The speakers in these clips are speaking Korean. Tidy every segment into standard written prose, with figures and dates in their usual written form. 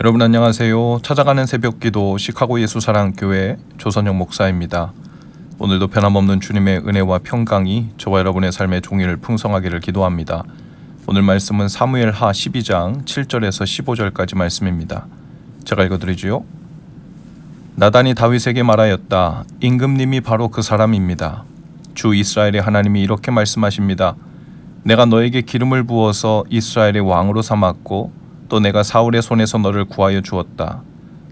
여러분 안녕하세요. 찾아가는 새벽기도 시카고 예수사랑교회 조선영 목사입니다. 오늘도 변함없는 주님의 은혜와 평강이 저와 여러분의 삶의 종일 풍성하기를 기도합니다. 오늘 말씀은 사무엘하 12장 7절에서 15절까지 말씀입니다. 제가 읽어드리지요. 나단이 다윗에게 말하였다. 임금님이 바로 그 사람입니다. 주 이스라엘의 하나님이 이렇게 말씀하십니다. 내가 너에게 기름을 부어서 이스라엘의 왕으로 삼았고 또 내가 사울의 손에서 너를 구하여 주었다.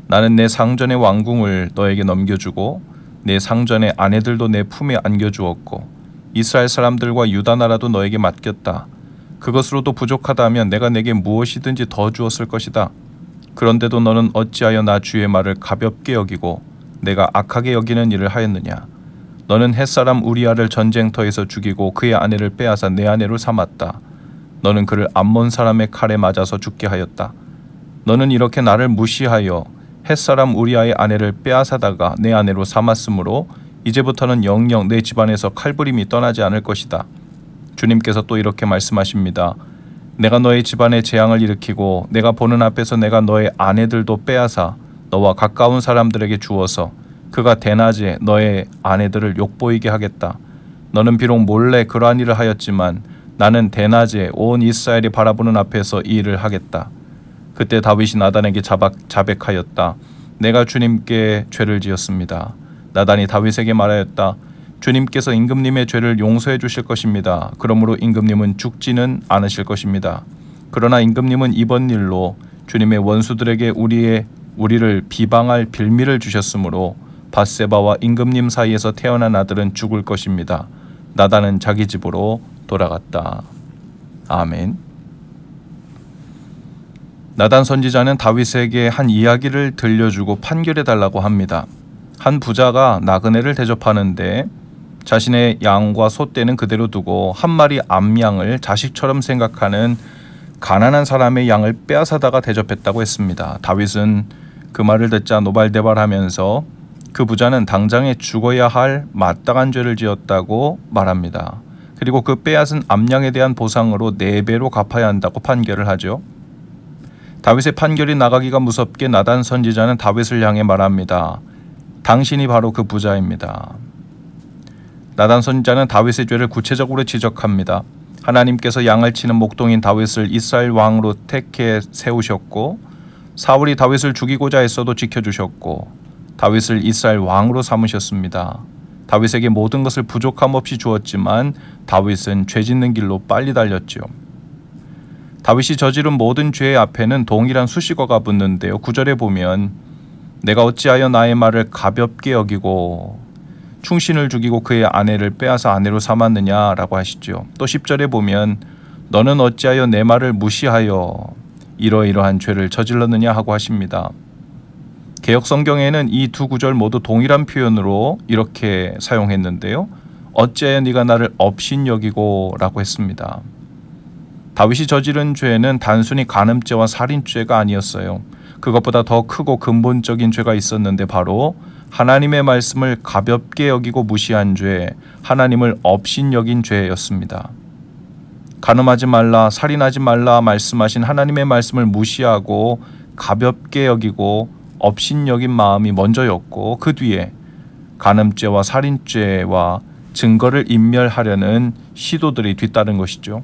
나는 내 상전의 왕궁을 너에게 넘겨주고 내 상전의 아내들도 내 품에 안겨주었고 이스라엘 사람들과 유다 나라도 너에게 맡겼다. 그것으로도 부족하다면 내가 내게 무엇이든지 더 주었을 것이다. 그런데도 너는 어찌하여 나 주의 말을 가볍게 여기고 내가 악하게 여기는 일을 하였느냐. 너는 햇사람 우리아를 전쟁터에서 죽이고 그의 아내를 빼앗아 내 아내로 삼았다. 너는 그를 암몬 사람의 칼에 맞아서 죽게 하였다. 너는 이렇게 나를 무시하여 햇사람 우리아의 아내를 빼앗아다가 내 아내로 삼았으므로 이제부터는 영영 내 집안에서 칼부림이 떠나지 않을 것이다. 주님께서 또 이렇게 말씀하십니다. 내가 너의 집안에 재앙을 일으키고 내가 보는 앞에서 내가 너의 아내들도 빼앗아 너와 가까운 사람들에게 주어서 그가 대낮에 너의 아내들을 욕보이게 하겠다. 너는 비록 몰래 그러한 일을 하였지만 나는 대낮에 온 이스라엘이 바라보는 앞에서 이 일을 하겠다. 그때 다윗이 나단에게 자백하였다. 내가 주님께 죄를 지었습니다. 나단이 다윗에게 말하였다. 주님께서 임금님의 죄를 용서해 주실 것입니다. 그러므로 임금님은 죽지는 않으실 것입니다. 그러나 임금님은 이번 일로 주님의 원수들에게 우리를 비방할 빌미를 주셨으므로 밧세바와 임금님 사이에서 태어난 아들은 죽을 것입니다. 나단은 자기 집으로 돌아갔다. 아멘. 나단 선지자는 다윗에게 한 이야기를 들려주고 판결해달라고 합니다. 한 부자가 나그네를 대접하는데 자신의 양과 소떼는 그대로 두고 한 마리 암양을 자식처럼 생각하는 가난한 사람의 양을 빼앗아다가 대접했다고 했습니다. 다윗은 그 말을 듣자 노발대발하면서 그 부자는 당장에 죽어야 할 마땅한 죄를 지었다고 말합니다. 그리고 그 빼앗은 암양에 대한 보상으로 4배로 갚아야 한다고 판결을 하죠. 다윗의 판결이 나가기가 무섭게 나단 선지자는 다윗을 향해 말합니다. 당신이 바로 그 부자입니다. 나단 선지자는 다윗의 죄를 구체적으로 지적합니다. 하나님께서 양을 치는 목동인 다윗을 이스라엘 왕으로 택해 세우셨고 사울이 다윗을 죽이고자 했어도 지켜주셨고 다윗을 이스라엘 왕으로 삼으셨습니다. 다윗에게 모든 것을 부족함 없이 주었지만 다윗은 죄 짓는 길로 빨리 달렸죠. 다윗이 저지른 모든 죄의 앞에는 동일한 수식어가 붙는데요. 9절에 보면 내가 어찌하여 나의 말을 가볍게 여기고 충신을 죽이고 그의 아내를 빼앗아 아내로 삼았느냐라고 하시죠. 또 10절에 보면 너는 어찌하여 내 말을 무시하여 이러이러한 죄를 저질렀느냐 하고 하십니다. 개역 성경에는 이 두 구절 모두 동일한 표현으로 이렇게 사용했는데요. 어찌하여 네가 나를 업신여기고 라고 했습니다. 다윗이 저지른 죄는 단순히 간음죄와 살인죄가 아니었어요. 그것보다 더 크고 근본적인 죄가 있었는데 바로 하나님의 말씀을 가볍게 여기고 무시한 죄, 하나님을 업신여긴 죄였습니다. 간음하지 말라, 살인하지 말라 말씀하신 하나님의 말씀을 무시하고 가볍게 여기고 업신여긴 마음이 먼저였고 그 뒤에 간음죄와 살인죄와 증거를 인멸하려는 시도들이 뒤따른 것이죠.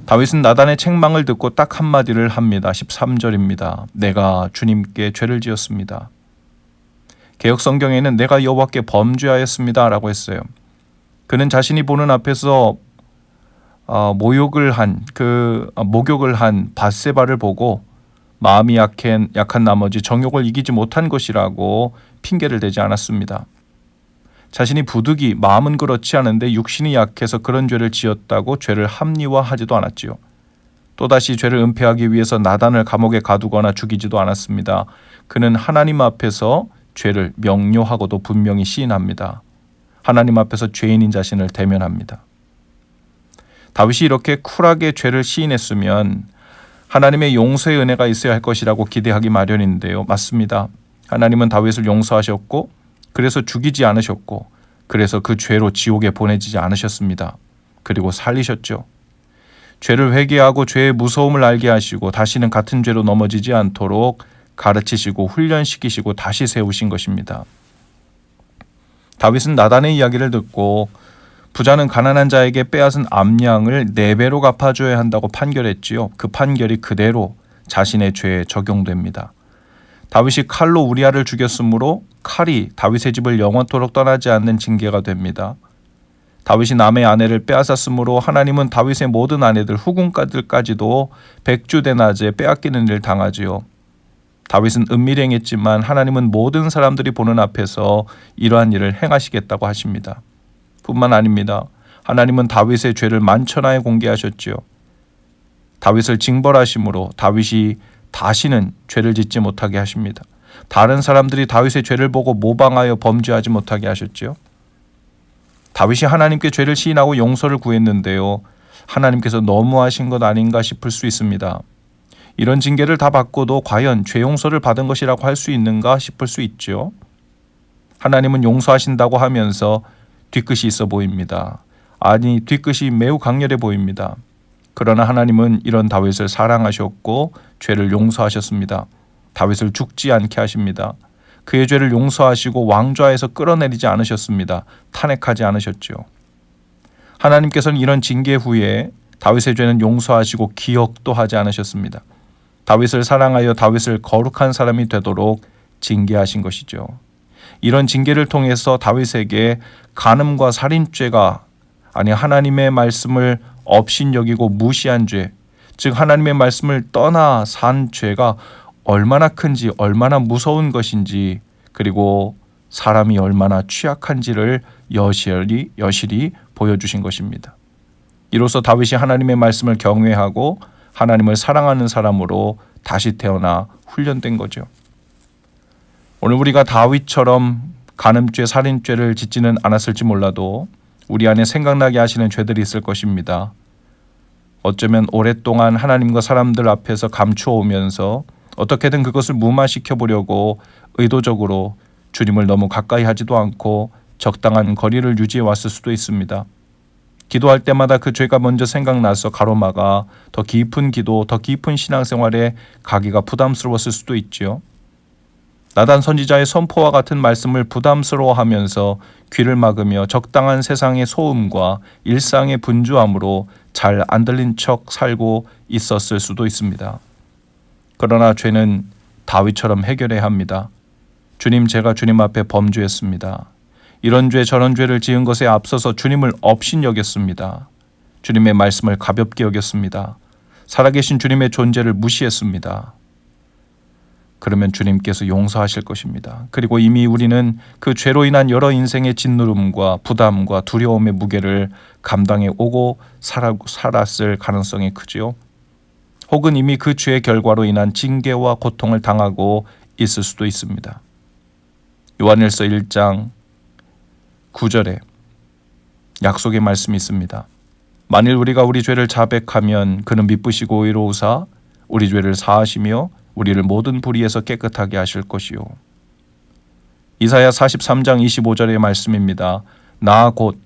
다윗은 나단의 책망을 듣고 딱 한마디를 합니다. 13절입니다. 내가 주님께 죄를 지었습니다. 개역 성경에는 내가 여호와께 범죄하였습니다 라고 했어요. 그는 자신이 보는 앞에서 목욕을 한 밧세바를 보고 마음이 약한 나머지 정욕을 이기지 못한 것이라고 핑계를 대지 않았습니다. 자신이 부득이 마음은 그렇지 않은데 육신이 약해서 그런 죄를 지었다고 죄를 합리화하지도 않았지요. 또다시 죄를 은폐하기 위해서 나단을 감옥에 가두거나 죽이지도 않았습니다. 그는 하나님 앞에서 죄를 명료하고도 분명히 시인합니다. 하나님 앞에서 죄인인 자신을 대면합니다. 다윗이 이렇게 쿨하게 죄를 시인했으면 하나님의 용서의 은혜가 있어야 할 것이라고 기대하기 마련인데요. 맞습니다. 하나님은 다윗을 용서하셨고 그래서 죽이지 않으셨고 그래서 그 죄로 지옥에 보내지지 않으셨습니다. 그리고 살리셨죠. 죄를 회개하고 죄의 무서움을 알게 하시고 다시는 같은 죄로 넘어지지 않도록 가르치시고 훈련시키시고 다시 세우신 것입니다. 다윗은 나단의 이야기를 듣고 부자는 가난한 자에게 빼앗은 암양을 4배로 갚아줘야 한다고 판결했지요. 그 판결이 그대로 자신의 죄에 적용됩니다. 다윗이 칼로 우리아를 죽였으므로 칼이 다윗의 집을 영원토록 떠나지 않는 징계가 됩니다. 다윗이 남의 아내를 빼앗았으므로 하나님은 다윗의 모든 아내들 후궁까지도 백주대낮에 빼앗기는 일을 당하지요. 다윗은 은밀히 행했지만 하나님은 모든 사람들이 보는 앞에서 이러한 일을 행하시겠다고 하십니다. 뿐만 아닙니다. 하나님은 다윗의 죄를 만천하에 공개하셨지요. 다윗을 징벌하심으로 다윗이 다시는 죄를 짓지 못하게 하십니다. 다른 사람들이 다윗의 죄를 보고 모방하여 범죄하지 못하게 하셨지요. 다윗이 하나님께 죄를 시인하고 용서를 구했는데요. 하나님께서 너무하신 것 아닌가 싶을 수 있습니다. 이런 징계를 다 받고도 과연 죄 용서를 받은 것이라고 할 수 있는가 싶을 수 있죠. 하나님은 용서하신다고 하면서 뒤끝이 있어 보입니다. 아니, 뒤끝이 매우 강렬해 보입니다. 그러나 하나님은 이런 다윗을 사랑하셨고 죄를 용서하셨습니다. 다윗을 죽지 않게 하십니다. 그의 죄를 용서하시고 왕좌에서 끌어내리지 않으셨습니다. 탄핵하지 않으셨죠. 하나님께서는 이런 징계 후에 다윗의 죄는 용서하시고 기억도 하지 않으셨습니다. 다윗을 사랑하여 다윗을 거룩한 사람이 되도록 징계하신 것이죠. 이런 징계를 통해서 다윗에게 간음과 살인죄가 아니 하나님의 말씀을 업신여기고 무시한 죄, 즉 하나님의 말씀을 떠나 산 죄가 얼마나 큰지 얼마나 무서운 것인지 그리고 사람이 얼마나 취약한지를 여실히 보여주신 것입니다. 이로써 다윗이 하나님의 말씀을 경외하고 하나님을 사랑하는 사람으로 다시 태어나 훈련된 거죠. 오늘 우리가 다윗처럼 간음죄, 살인죄를 짓지는 않았을지 몰라도 우리 안에 생각나게 하시는 죄들이 있을 것입니다. 어쩌면 오랫동안 하나님과 사람들 앞에서 감추어오면서 어떻게든 그것을 무마시켜 보려고 의도적으로 주님을 너무 가까이 하지도 않고 적당한 거리를 유지해 왔을 수도 있습니다. 기도할 때마다 그 죄가 먼저 생각나서 가로막아 더 깊은 기도, 더 깊은 신앙생활에 가기가 부담스러웠을 수도 있지요. 나단 선지자의 선포와 같은 말씀을 부담스러워하면서 귀를 막으며 적당한 세상의 소음과 일상의 분주함으로 잘 안 들린 척 살고 있었을 수도 있습니다. 그러나 죄는 다윗처럼 해결해야 합니다. 주님, 제가 주님 앞에 범죄했습니다. 이런 죄 저런 죄를 지은 것에 앞서서 주님을 업신여겼습니다. 주님의 말씀을 가볍게 여겼습니다. 살아계신 주님의 존재를 무시했습니다. 그러면 주님께서 용서하실 것입니다. 그리고 이미 우리는 그 죄로 인한 여러 인생의 짓누름과 부담과 두려움의 무게를 감당해 오고 살았을 가능성이 크지요. 혹은 이미 그 죄의 결과로 인한 징계와 고통을 당하고 있을 수도 있습니다. 요한일서 1장 9절에 약속의 말씀이 있습니다. 만일 우리가 우리 죄를 자백하면 그는 미쁘시고 의로우사 우리 죄를 사하시며 우리를 모든 불의에서 깨끗하게 하실 것이요. 이사야 43장 25절의 말씀입니다. 나 곧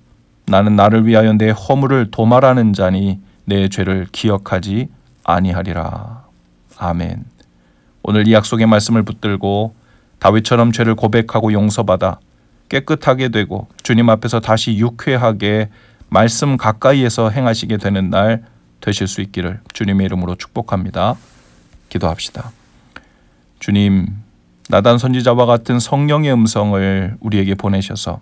나는 나를 위하여 내 허물을 도말하는 자니 내 죄를 기억하지 아니하리라. 아멘. 오늘 이 약속의 말씀을 붙들고 다윗처럼 죄를 고백하고 용서받아 깨끗하게 되고 주님 앞에서 다시 유쾌하게 말씀 가까이에서 행하시게 되는 날 되실 수 있기를 주님의 이름으로 축복합니다. 기도합시다. 주님, 나단 선지자와 같은 성령의 음성을 우리에게 보내셔서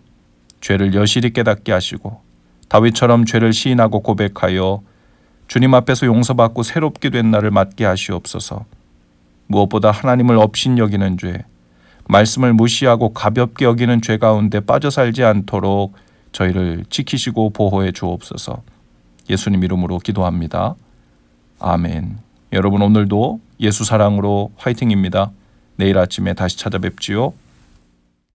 죄를 여실히 깨닫게 하시고 다윗처럼 죄를 시인하고 고백하여 주님 앞에서 용서받고 새롭게 된 날을 맞게 하시옵소서. 무엇보다 하나님을 업신여기는 죄, 말씀을 무시하고 가볍게 여기는 죄 가운데 빠져 살지 않도록 저희를 지키시고 보호해 주옵소서. 예수님 이름으로 기도합니다. 아멘. 여러분 오늘도 예수 사랑으로 화이팅입니다. 내일 아침에 다시 찾아뵙지요.